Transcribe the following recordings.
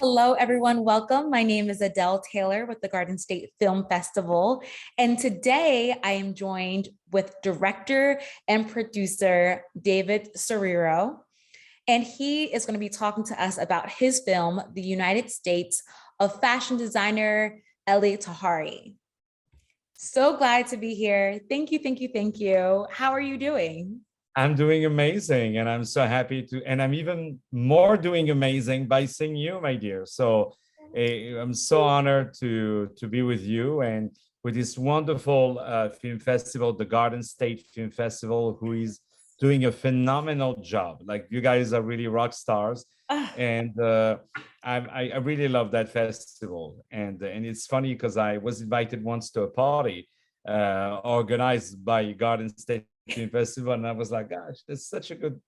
Hello, everyone. Welcome. My name is Adele Taylor with the Garden State Film Festival. And today I am joined with director and producer David Serero. And he is going to be talking to us about his film, The United States of fashion designer Elie Tahari. So glad to be here. Thank you, thank you, thank you. How are you doing? I'm doing amazing, and I'm so happy and I'm even more doing amazing by seeing you, my dear. So I'm so honored to be with you and with this wonderful film festival, the Garden State Film Festival, who is doing a phenomenal job. Like, you guys are really rock stars, and I really love that festival. And it's funny because I was invited once to a party organized by Garden State Film Festival, and I was like, gosh, that's such a good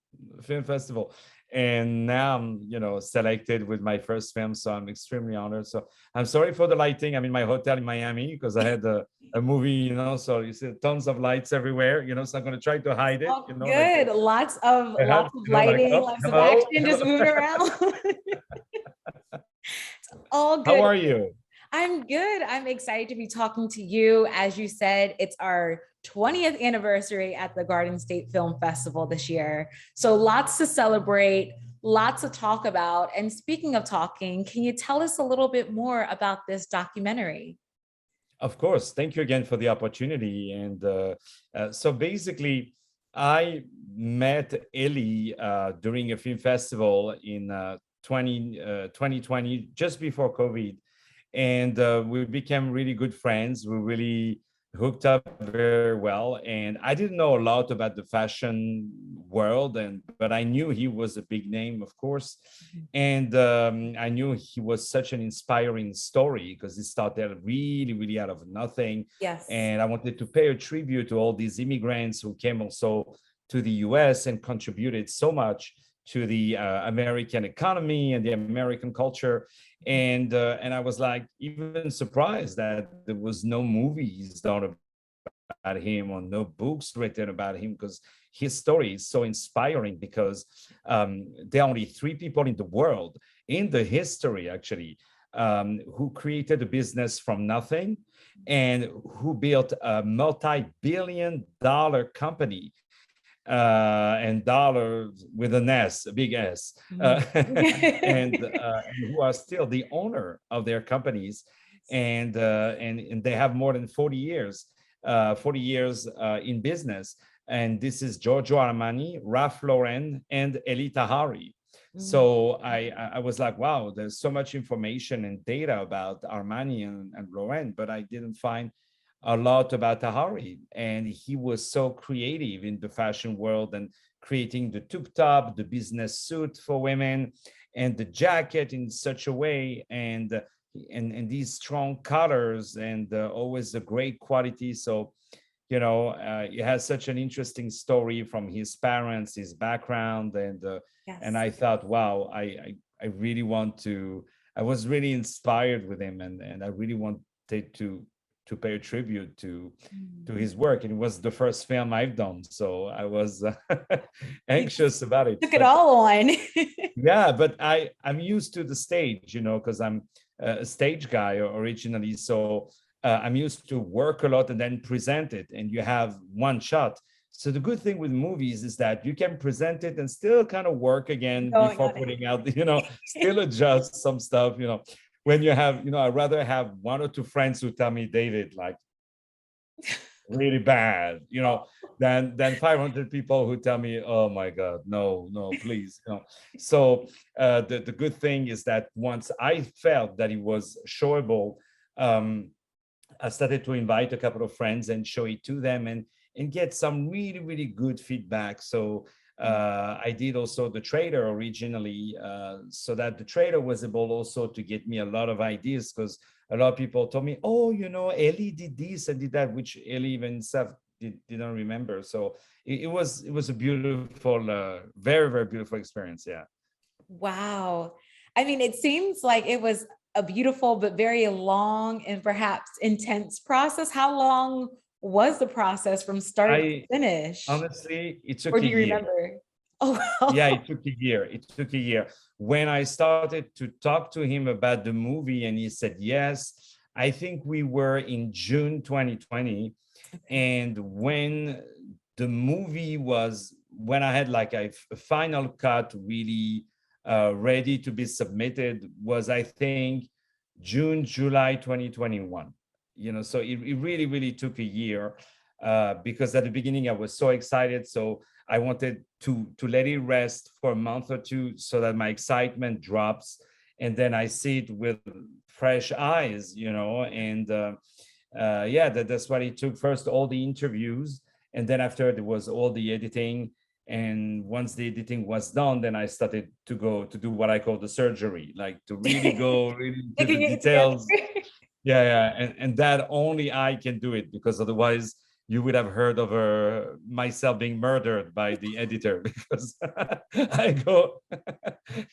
film festival. And now I'm selected with my first film, so I'm extremely honored. So I'm sorry for the lighting. I'm in my hotel in Miami because I had a movie, so you see tons of lights everywhere, so I'm going to try to hide it. Oh, good. Like, lots of lighting, oh, lots of hello, action, hello. just moving around. All good. How are you? I'm good. I'm excited to be talking to you. As you said, it's our 20th anniversary at the Garden State Film Festival this year. So lots to celebrate, lots to talk about. And speaking of talking, can you tell us a little bit more about this documentary? Of course. Thank you again for the opportunity. And so basically, I met Elie during a film festival in 2020, just before COVID. And we became really good friends. We really hooked up very well. And I didn't know a lot about the fashion world, but I knew he was a big name, of course. And I knew he was such an inspiring story because he started really, really out of nothing. Yes. And I wanted to pay a tribute to all these immigrants who came also to the US and contributed so much to the American economy and the American culture. And I was like even surprised that there was no movies done about him or no books written about him, because his story is so inspiring. Because there are only 3 people in the world, in the history actually, who created a business from nothing and who built a multi-billion-dollar company, and dollars with an S, a big S, and who are still the owner of their companies, and they have more than 40 years in business. And this is Giorgio Armani, Ralph Lauren, and Elie Tahari. So I was like, wow, there's so much information and data about Armani and Lauren, but I didn't find a lot about Tahari. And he was so creative in the fashion world and creating the tube top, the business suit for women, and the jacket in such a way, and these strong colors, and always a great quality. So it has such an interesting story from his parents, his background, and Yes. and I thought, wow, I really want to. I was really inspired with him, and I really wanted to pay a tribute to his work. And it was the first film I've done, so I was anxious about it. Took it all on. Yeah, but I'm used to the stage, because I'm a stage guy originally. So I'm used to work a lot and then present it, and you have one shot. So the good thing with movies is that you can present it and still kind of work again before putting out, still adjust some stuff, when you have, I'd rather have 1 or 2 friends who tell me, David, like really bad, than 500 people who tell me, oh my God, no, please. So the good thing is that once I felt that it was showable, I started to invite a couple of friends and show it to them, and get some really, really good feedback. So I did also the trailer originally, so that the trailer was able also to get me a lot of ideas, because a lot of people told me, oh, Elie did this and did that, which Elie even himself didn't remember. So it was a beautiful, very, very beautiful experience. Yeah. Wow. I mean, it seems like it was a beautiful but very long and perhaps intense process. How long was the process from start to finish? Honestly, it took Or do a you year. remember? Oh, Yeah, wow. it took a year. It took a year. When I started to talk to him about the movie and he said yes, I think we were in June 2020. Okay. And when the movie was, when I had like a final cut really ready to be submitted, was I think June, July 2021. So it really, really took a year, because at the beginning I was so excited. So I wanted to let it rest for a month or two so that my excitement drops, and then I see it with fresh eyes, and yeah, that's what it took. First, all the interviews, and then after there was all the editing. And once the editing was done, then I started to go to do what I call the surgery, like to really go really into the Picking it together. details. Yeah, and that only I can do it, because otherwise you would have heard of myself being murdered by the editor, because I go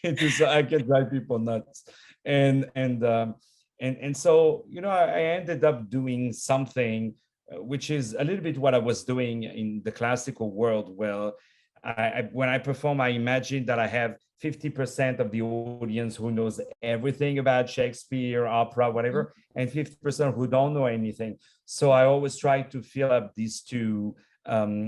into, so I can drive people nuts. And so I ended up doing something which is a little bit what I was doing in the classical world. Well, when I perform, I imagine that I have 50% of the audience who knows everything about Shakespeare, opera, Mhm. whatever, and 50% who don't know anything. So I always try to fill up these two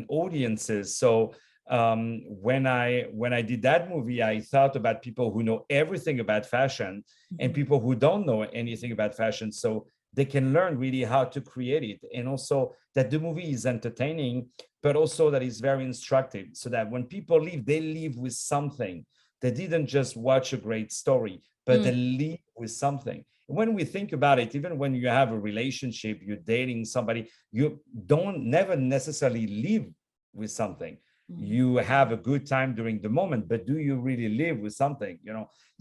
audiences. So when I did that movie, I thought about people who know everything about fashion and Mhm. people who don't know anything about fashion, so they can learn really how to create it, and also that the movie is entertaining, but also that it's very instructive, so that when people leave, they leave with something. They didn't just watch a great story, but they Mm. leave with something. When we think about it, even when you have a relationship, you're dating somebody, you don't never necessarily live with something. Mm. You have a good time during the moment, but do you really live with something?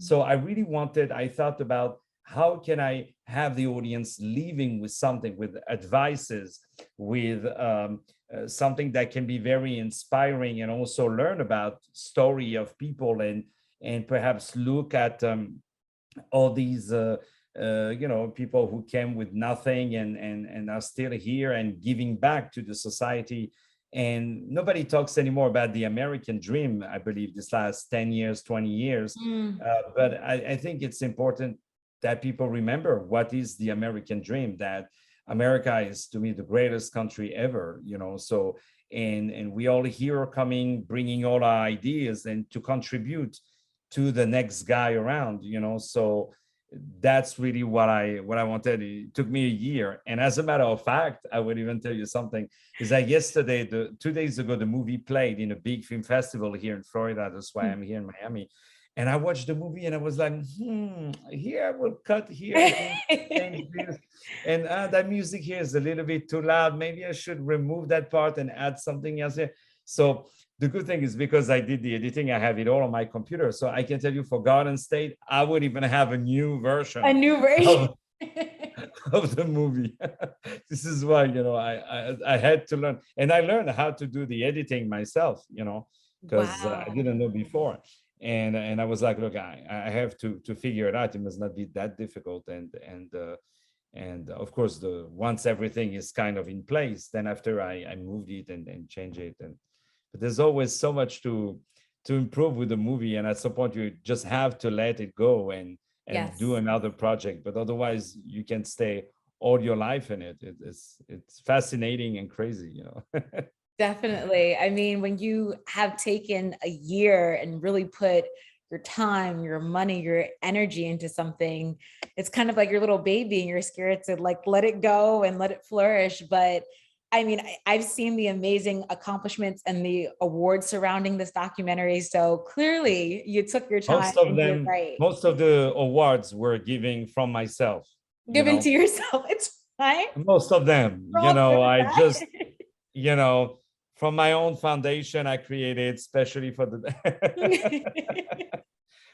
So I thought about how can I have the audience leaving with something, with advices, with something that can be very inspiring, and also learn about story of people, and perhaps look at all these people who came with nothing, and are still here and giving back to the society. And nobody talks anymore about the American dream, I believe, this last 10 years, 20 years. Mm. But I think it's important that people remember what is the American dream, that America is, to me, the greatest country ever, so, and we all here are coming, bringing all our ideas and to contribute to the next guy around, so that's really what I wanted. It took me a year. And as a matter of fact, I would even tell you something, is that yesterday, 2 days ago, the movie played in a big film festival here in Florida. That's why I'm here in Miami. And I watched the movie and I was like, here I will cut here. I think change this. And that music here is a little bit too loud. Maybe I should remove that part and add something else here. So the good thing is, because I did the editing, I have it all on my computer. So I can tell you, for Garden State, I would even have a new A version new version. of, of the movie. This is why, I had to learn. And I learned how to do the editing myself, because I Wow. didn't know before. And I was like, look, I have to figure it out. It must not be that difficult. And of course, the once everything is kind of in place, then after I moved it and changed it. But there's always so much to improve with the movie, and at some point you just have to let it go and do Yes, another project. But otherwise, you can stay all your life in it. It's fascinating and crazy. definitely. I mean, when you have taken a year and really put your time, your money, your energy into something, it's kind of like your little baby and you're scared to like let it go and let it flourish. But I mean, I've seen the amazing accomplishments and the awards surrounding this documentary. So clearly you took your time most of and did it them, right. most of the awards were giving from myself. You Given to know, yourself. It's fine. most of them. We're all good with I just that. you know, from my own foundation I created, especially for the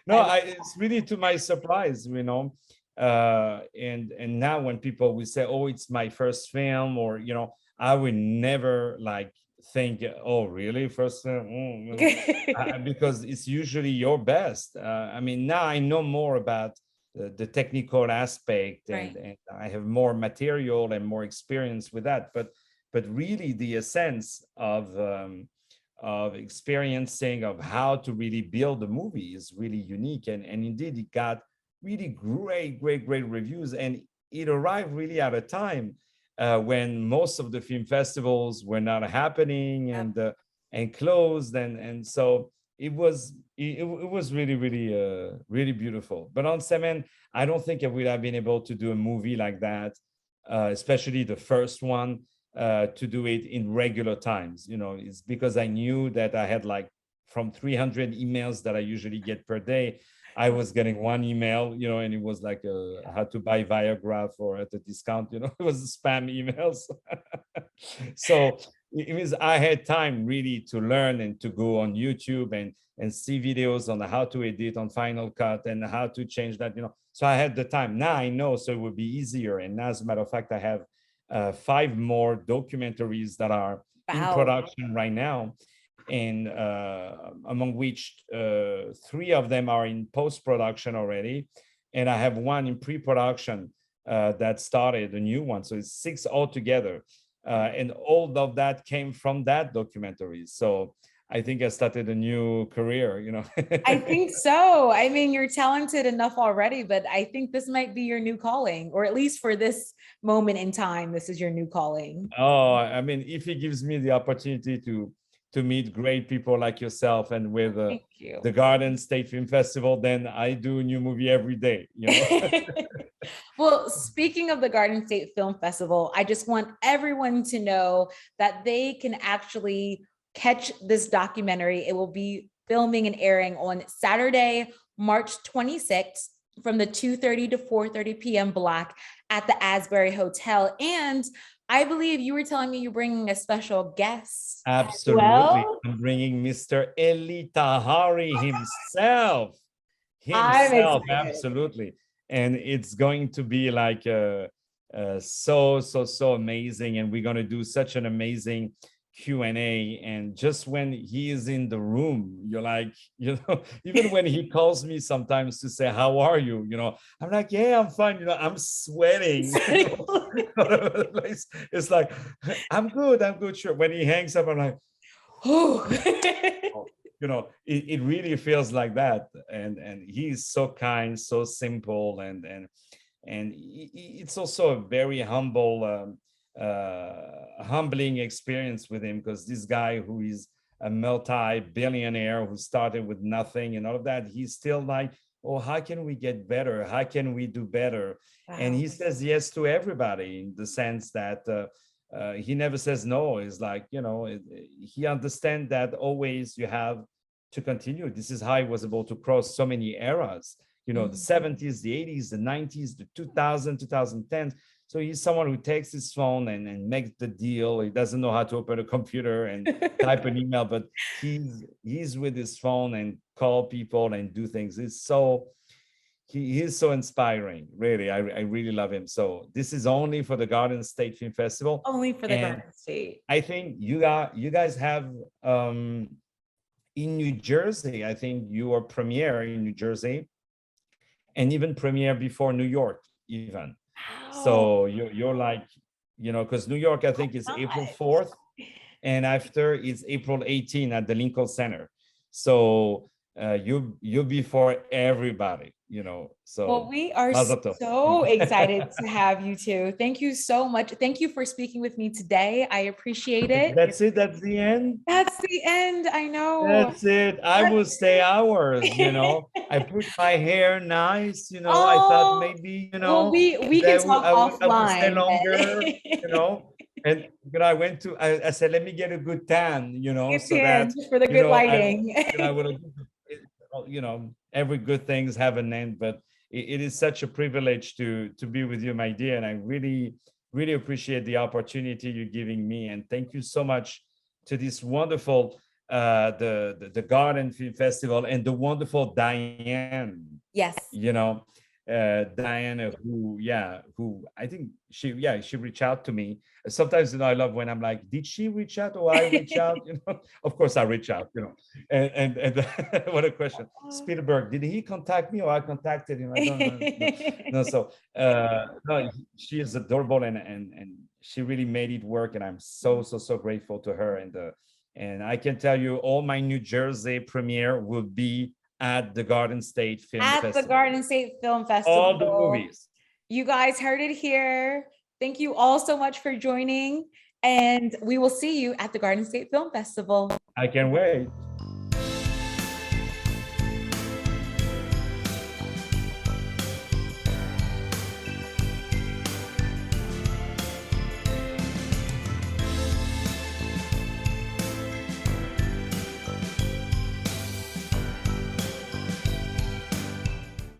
no, I love it's really to my surprise, and now when people will say, oh, it's my first film, or I would never like think, oh, really, first film? that. Because it's usually your best. I mean, now I know more about the technical aspect, and Right. and I have more material and more experience with that, but really the essence of experiencing of how to really build a movie is really unique. And indeed, it got really great reviews. And it arrived really at a time when most of the film festivals were not happening and closed. And so it was really beautiful. But on Semen, I don't think I would have been able to do a movie like that, especially the first one, to do it in regular times. It's because I knew that I had like from 300 emails that I usually get per day, I was getting one email, and it was like how to buy Viagra for at a discount, it was spam emails. So it means I had time really to learn and to go on YouTube and see videos on how to edit on Final Cut and how to change that, So I had the time. Now I know, so it would be easier. And as a matter of fact, I have 5 more documentaries that are in production right now, and among which 3 of them are in post-production already, and I have 1 in pre-production that started, a new one. So it's 6 altogether, and all of that came from that documentary. So I think I started a new career, I think so. I mean, you're talented enough already, but I think this might be your new calling, or at least for this moment in time, this is your new calling. Oh, I mean, if he gives me the opportunity to meet great people like yourself and with the Garden State Film Festival, then I do a new movie every day, Well, speaking of the Garden State Film Festival, I just want everyone to know that they can actually catch this documentary. It will be filming and airing on Saturday, March 26th from the 2:30 to 4:30 p.m. block at the Asbury Hotel. And I believe you were telling me you're bringing a special guest. Absolutely. I'm bringing Mr. Elie Tahari himself. Absolutely. And it's going to be like so amazing. And we're going to do such an amazing Q&A. And just when he is in the room, you're like, even when he calls me sometimes to say, how are you? I'm like, yeah, I'm fine. I'm sweating. It's like, I'm good. Sure. When he hangs up, I'm like, oh, it really feels like that. And he's so kind, so simple. And it's also a very humbling experience with him, because this guy who is a multi-billionaire who started with nothing and all of that, he's still like, oh, how can we get better? How can we do better? Wow. And he says yes to everybody, in the sense that he never says no. It's like, he understands that always you have to continue. This is how he was able to cross so many eras, the 70s, the 80s, the 90s, the 2000s, 2010s. So he's someone who takes his phone and makes the deal. He doesn't know how to open a computer and type an email, but he's with his phone and call people and do things. He is so inspiring, really. I really love him. So this is only for the Garden State Film Festival. Only for the Garden State. I think you guys have in New Jersey, I think you are premiere in New Jersey, and even premiere before New York even. So you're like, because New York, I think, is April 4th, and after it's April 18 at the Lincoln Center. So you'll be for everybody, So well, we are so excited to have you two. Thank you so much. Thank you for speaking with me today. I appreciate it. That's it. That's the end. That's the end. I know. That's it. I will stay hours. I put my hair nice. I thought maybe Well, we can talk offline. I would stay longer. And I went to. I said, let me get a good tan. So that for the good lighting. I would every good things have an end, but it is such a privilege to be with you, my dear, and I really appreciate the opportunity you're giving me, and thank you so much to this wonderful the Garden Film Festival and the wonderful Diane. Yes. Diana, who I think she reached out to me. Sometimes, I love when I'm like, did she reach out or I reach out? Of course I reach out, and what a question. Spielberg, did he contact me or I contacted him? I don't know. No, so no, she is adorable and she really made it work, and I'm so grateful to her and And I can tell you all my New Jersey premiere will be at the Garden State Film Festival. At the Garden State Film Festival. All the movies. You guys heard it here. Thank you all so much for joining. And we will see you at the Garden State Film Festival. I can't wait.